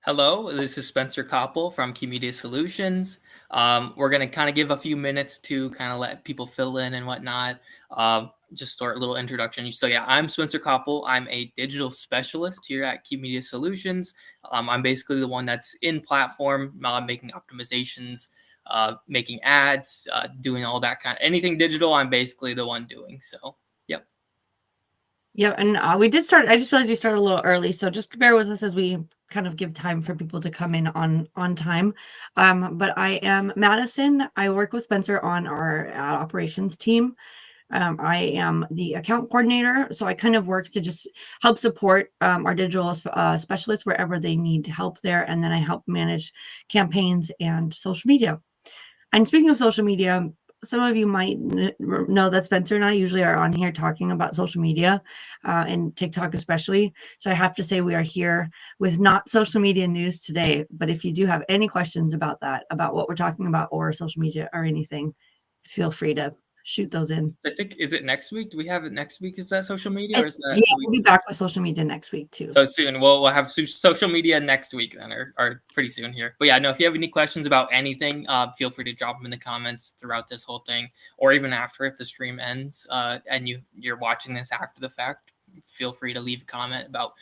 Hello, this is Spencer Koppel from Key Media Solutions. We're going to kind of give a few minutes to kind of let people fill in and whatnot. Just start a little introduction. So, yeah, I'm Spencer Koppel. I'm a digital specialist here at Key Media Solutions. I'm basically the one that's in platform, making optimizations, making ads, doing all that kind of anything digital. I'm basically the one doing. So, yep. Yeah, and we did start. I just realized we started a little early, so just bear with us as we kind of give time for people to come in on time. But I am Madison. I work with Spencer on our ad operations team. I am the account coordinator, so I kind of work to just help support our digital specialists wherever they need help there, and then I help manage campaigns and social media. And speaking of social media, some of you might know that Spencer and I usually are on here talking about social media and TikTok especially. So I have to say we are here with not social media news today. But if you do have any questions about that, about what we're talking about or social media or anything, feel free to shoot those in. I think, is it next week? Do we have it next week? Is that social media or is Yeah, that the week? we'll be back with social media next week too. So soon. We'll have social media next week then, or pretty soon here. But yeah, no, if you have any questions about anything, feel free to drop them in the comments throughout this whole thing, or even after if the stream ends and you're watching this after the fact. Feel free to leave a comment about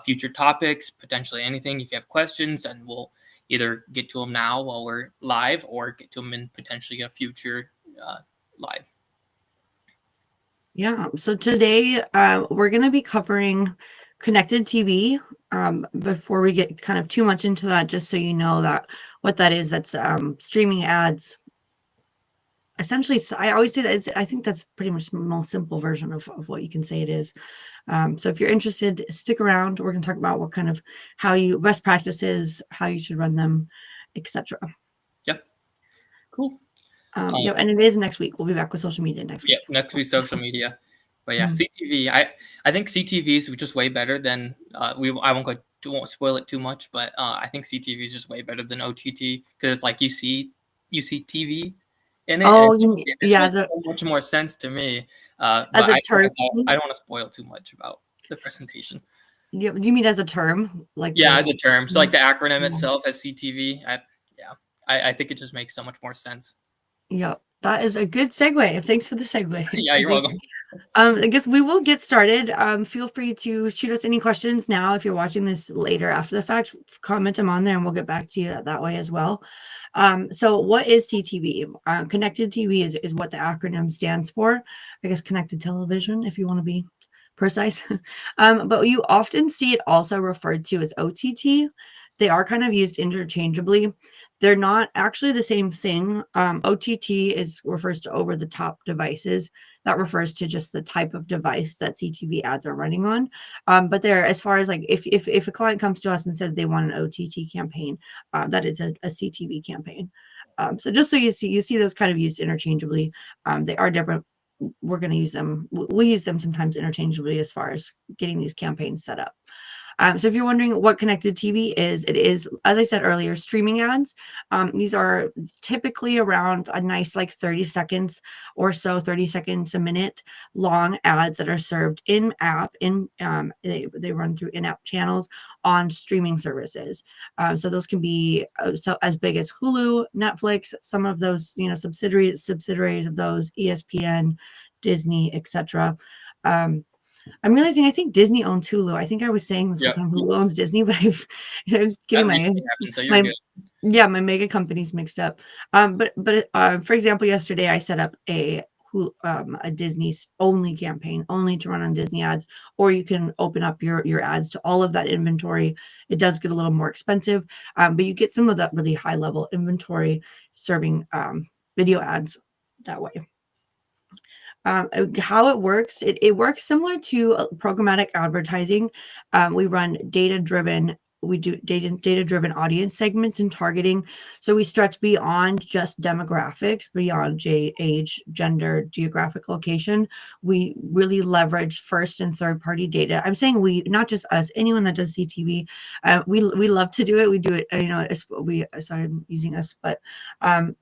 future topics, potentially anything. If you have questions, and we'll either get to them now while we're live, or get to them in potentially a future live. Yeah, so today we're going to be covering connected TV. Before we get kind of too much into that, just so you know that what that is, that's streaming ads. Essentially, I always say that I think that's pretty much the most simple version of what you can say it is. So if you're interested, stick around. We're going to talk about what kind of best practices, how you should run them, etc. Yep. Cool. Yeah, and it is next week. We'll be back with social media next week. Yeah, next week social media. But yeah, CTV. I think CTV is just way better than I won't spoil it too much, but I think CTV is just way better than OTT because it's like you see TV in it. Oh, and this yeah, makes so much more sense to me. But as a I term. don't want to spoil too much about the presentation. Yeah, do you mean as a term? Like Yeah, as a term. So like the acronym Yeah. itself as CTV. I think it just makes so much more sense. Yeah, that is a good segue. Thanks for the segue. Yeah, you're welcome. I guess we will get started. Feel free to shoot us any questions now. If you're watching this later after the fact, comment them on there and we'll get back to you that way as well. So what is CTV? Connected TV is what the acronym stands for. I guess connected television, if you want to be precise. But you often see it also referred to as OTT. They are kind of used interchangeably. They're not actually the same thing. OTT refers to over the top devices. That refers to just the type of device that CTV ads are running on. But they're, as far as like if a client comes to us and says they want an OTT campaign, that is a CTV campaign. So just so you see those kind of used interchangeably. They are different. We're going to use them. We use them sometimes interchangeably as far as getting these campaigns set up. So if you're wondering what connected TV is, it is, as I said earlier, streaming ads. These are typically around a nice like 30 seconds or so, 30 seconds a minute long ads that are served in-app. They run through in-app channels on streaming services. So those can be so as big as Hulu, Netflix, some of those subsidiaries of those, ESPN, Disney, etc. I'm realizing I think Disney owns Hulu. I think I was saying this whole time Hulu owns Disney, but I'm getting my mega companies mixed up. But for example, yesterday I set up a Disney's only campaign, only to run on Disney ads, or you can open up your ads to all of that inventory. It does get a little more expensive, but you get some of that really high level inventory serving video ads that way. How it works, it works similar to programmatic advertising. We run data-driven audience segments and targeting. So we stretch beyond just demographics, beyond age, gender, geographic location. We really leverage first and third party data. I'm saying we, not just us, anyone that does CTV. We love to do it. We do it, so I'm using us, but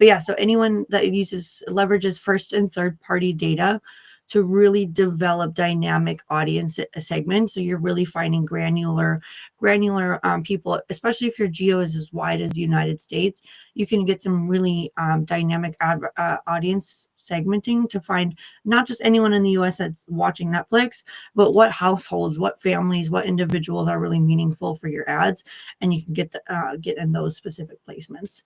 yeah, so anyone that leverages first and third party data to really develop dynamic audience segments. So you're really finding granular people, especially if your geo is as wide as the United States. You can get some really dynamic audience segmenting to find not just anyone in the US that's watching Netflix, but what households, what families, what individuals are really meaningful for your ads, and you can get in those specific placements.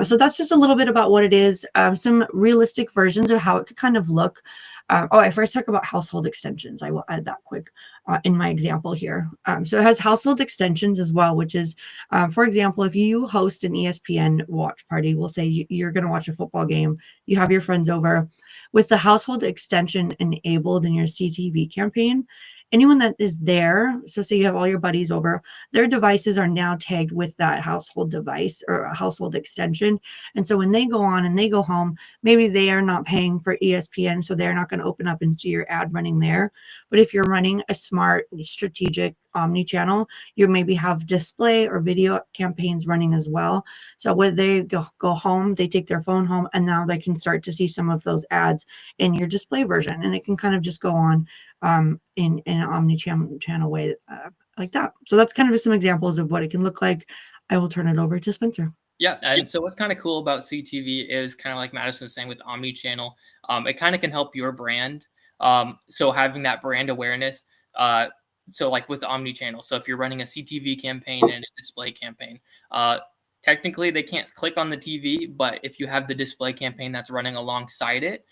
So that's just a little bit about what it is. Some realistic versions of how it could kind of look. I first talk about household extensions. I will add that quick in my example here. So it has household extensions as well, which is, for example, if you host an ESPN watch party, we'll say you're going to watch a football game, you have your friends over. With the household extension enabled in your CTV campaign, anyone that is there, so say you have all your buddies over, their devices are now tagged with that household device or a household extension. And so when they go on and they go home, maybe they are not paying for ESPN, so they're not going to open up and see your ad running there. But if you're running a smart, strategic omni-channel, you maybe have display or video campaigns running as well. So when they go home, they take their phone home, and now they can start to see some of those ads in your display version. And it can kind of just go on in an omni-channel way like that. So that's kind of some examples of what it can look like. I will turn it over to Spencer. Yeah, and so what's kind of cool about CTV is kind of like Madison was saying with omni-channel, it kind of can help your brand. So having that brand awareness, so like with omni-channel, so if you're running a CTV campaign and a display campaign, technically they can't click on the TV, but if you have the display campaign that's running alongside it,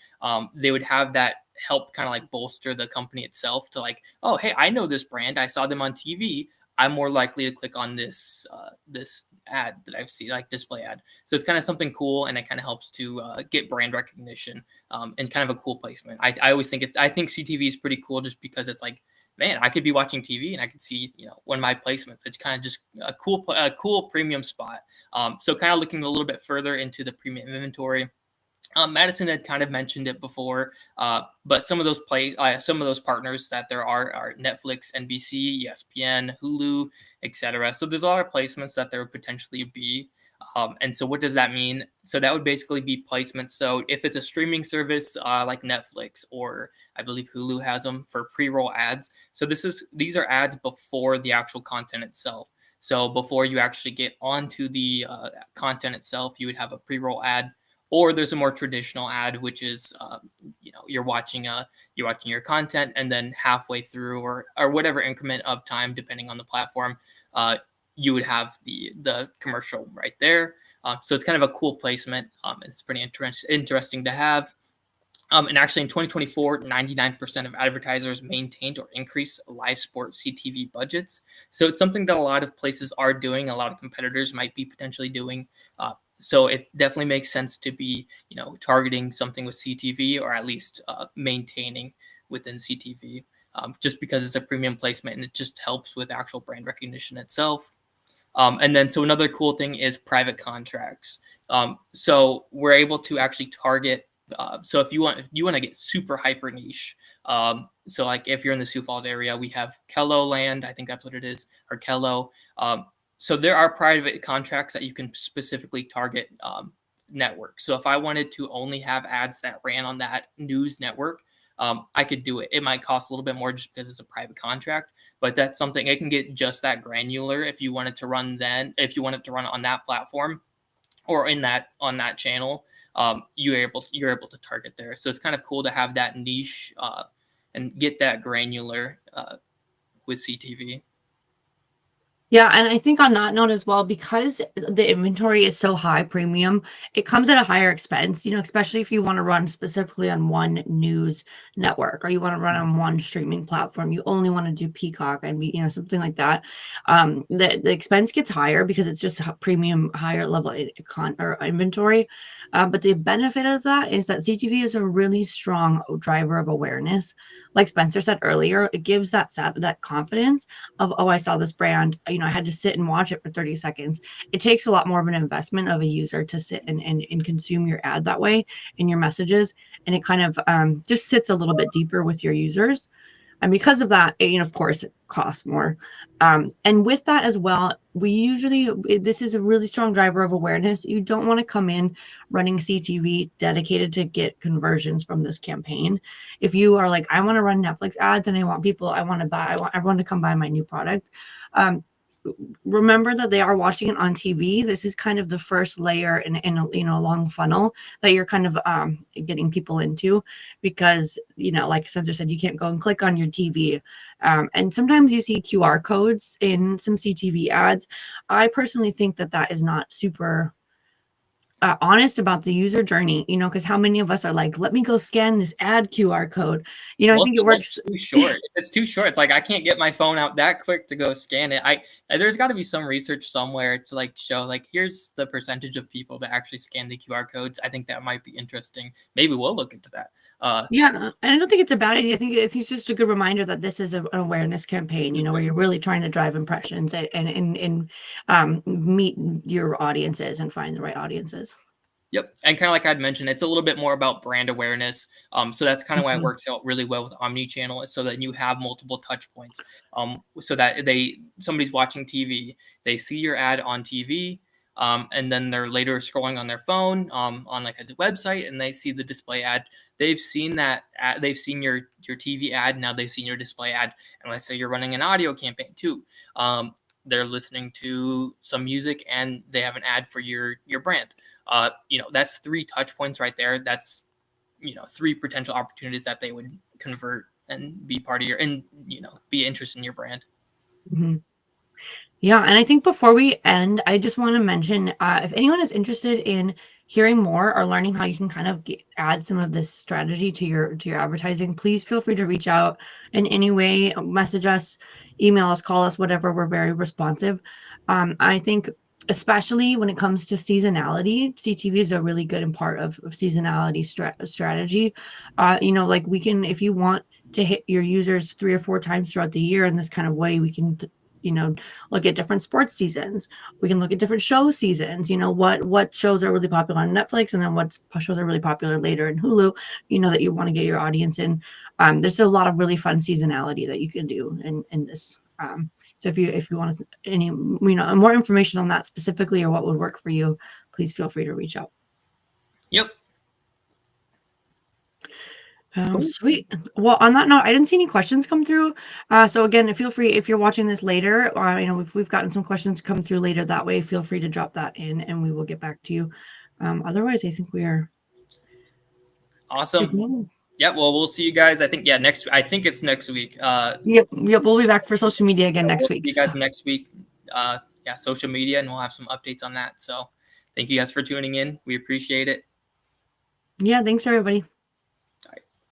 they would have that help kind of like bolster the company itself to like, oh, hey, I know this brand. I saw them on TV. I'm more likely to click on this this ad that I've seen, like display ad. So it's kind of something cool, and it kind of helps to get brand recognition and kind of a cool placement. I always think I think CTV is pretty cool just because it's like, man, I could be watching TV and I could see, one of my placements. It's kind of just a cool premium spot. So kind of looking a little bit further into the premium inventory. Madison had kind of mentioned it before, but some of those partners that there are Netflix, NBC, ESPN, Hulu, etc. So there's a lot of placements that there would potentially be. And so what does that mean? So that would basically be placements. So if it's a streaming service like Netflix, or I believe Hulu has them for pre-roll ads. So these are ads before the actual content itself. So before you actually get onto the content itself, you would have a pre-roll ad. Or there's a more traditional ad, which is, you're watching your content, and then halfway through or whatever increment of time, depending on the platform, you would have the commercial right there. So it's kind of a cool placement. It's pretty interesting to have. And actually in 2024, 99% of advertisers maintained or increased live sports CTV budgets. So it's something that a lot of places are doing. A lot of competitors might be potentially doing. So it definitely makes sense to be, targeting something with CTV, or at least maintaining within CTV, just because it's a premium placement and it just helps with actual brand recognition itself. And then, so another cool thing is private contracts. So we're able to actually target. So if you want to get super hyper niche, so like if you're in the Sioux Falls area, we have Kello Land, I think that's what it is, or Kello. So there are private contracts that you can specifically target networks. So if I wanted to only have ads that ran on that news network, I could do it. It might cost a little bit more just because it's a private contract, but that's something it can get just that granular if you wanted to run on that platform or on that channel. You're able to target there. So it's kind of cool to have that niche and get that granular with CTV. Yeah, and I think on that note as well, because the inventory is so high premium, it comes at a higher expense, especially if you want to run specifically on one news network, or you want to run on one streaming platform. You only want to do Peacock and something like that. The expense gets higher because it's just a premium, higher level or inventory. But the benefit of that is that CTV is a really strong driver of awareness. Like Spencer said earlier, it gives that confidence of, oh, I saw this brand, I had to sit and watch it for 30 seconds. It takes a lot more of an investment of a user to sit and consume your ad that way in your messages. And it kind of just sits a little bit deeper with your users. And because of that, of course, it costs more. And with that as well, this is a really strong driver of awareness. You don't want to come in running CTV dedicated to get conversions from this campaign. If you are like, I want to run Netflix ads and I want everyone to come buy my new product. Remember that they are watching it on TV. This is kind of the first layer in a long funnel that you're kind of getting people into, because like Spencer said, you can't go and click on your TV. And sometimes you see QR codes in some CTV ads. I personally think that is not super honest about the user journey, because how many of us are like, let me go scan this ad QR code. I think it works too short. It's too short. It's like I can't get my phone out that quick to go scan it. There's got to be some research somewhere to like show like here's the percentage of people that actually scan the QR codes. I think that might be interesting. Maybe we'll look into that. Yeah, and I don't think it's a bad idea. I think it's just a good reminder that this is an awareness campaign, where you're really trying to drive impressions and meet your audiences and find the right audiences. Yep. And kind of like I'd mentioned, it's a little bit more about brand awareness. So that's kind of why it works out really well with omni-channel, so that you have multiple touch points. So that somebody's watching TV, they see your ad on TV, and then they're later scrolling on their phone on like a website, and they see the display ad. They've seen that ad, they've seen your TV ad, now they've seen your display ad. And let's say you're running an audio campaign too. They're listening to some music and they have an ad for your brand. That's 3 touch points right there. That's 3 potential opportunities that they would convert and be part of be interested in your brand. Mm-hmm. Yeah, and I think before we end, I just want to mention, if anyone is interested in hearing more or learning how you can kind of add some of this strategy to your advertising, please feel free to reach out in any way, message us, email us, call us, whatever. We're very responsive. I think especially when it comes to seasonality, CTV is a really good part of seasonality strategy. Like we can, if you want to hit your users 3 or 4 times throughout the year in this kind of way, we can look at different sports seasons. We can look at different show seasons, what shows are really popular on Netflix, and then what shows are really popular later in Hulu, that you want to get your audience in. There's a lot of really fun seasonality that you can do in this. So if you want any, more information on that specifically, or what would work for you, please feel free to reach out. Yep. Cool. Sweet. Well, on that note, I didn't see any questions come through. So again, feel free, if you're watching this later, we've gotten some questions come through later that way, feel free to drop that in and we will get back to you. Otherwise, I think we are awesome. Yeah, well, we'll see you guys. I think it's next week. Yep, we'll be back for social media again next week. See you guys next week. Social media, and we'll have some updates on that. So thank you guys for tuning in. We appreciate it. Yeah, thanks everybody.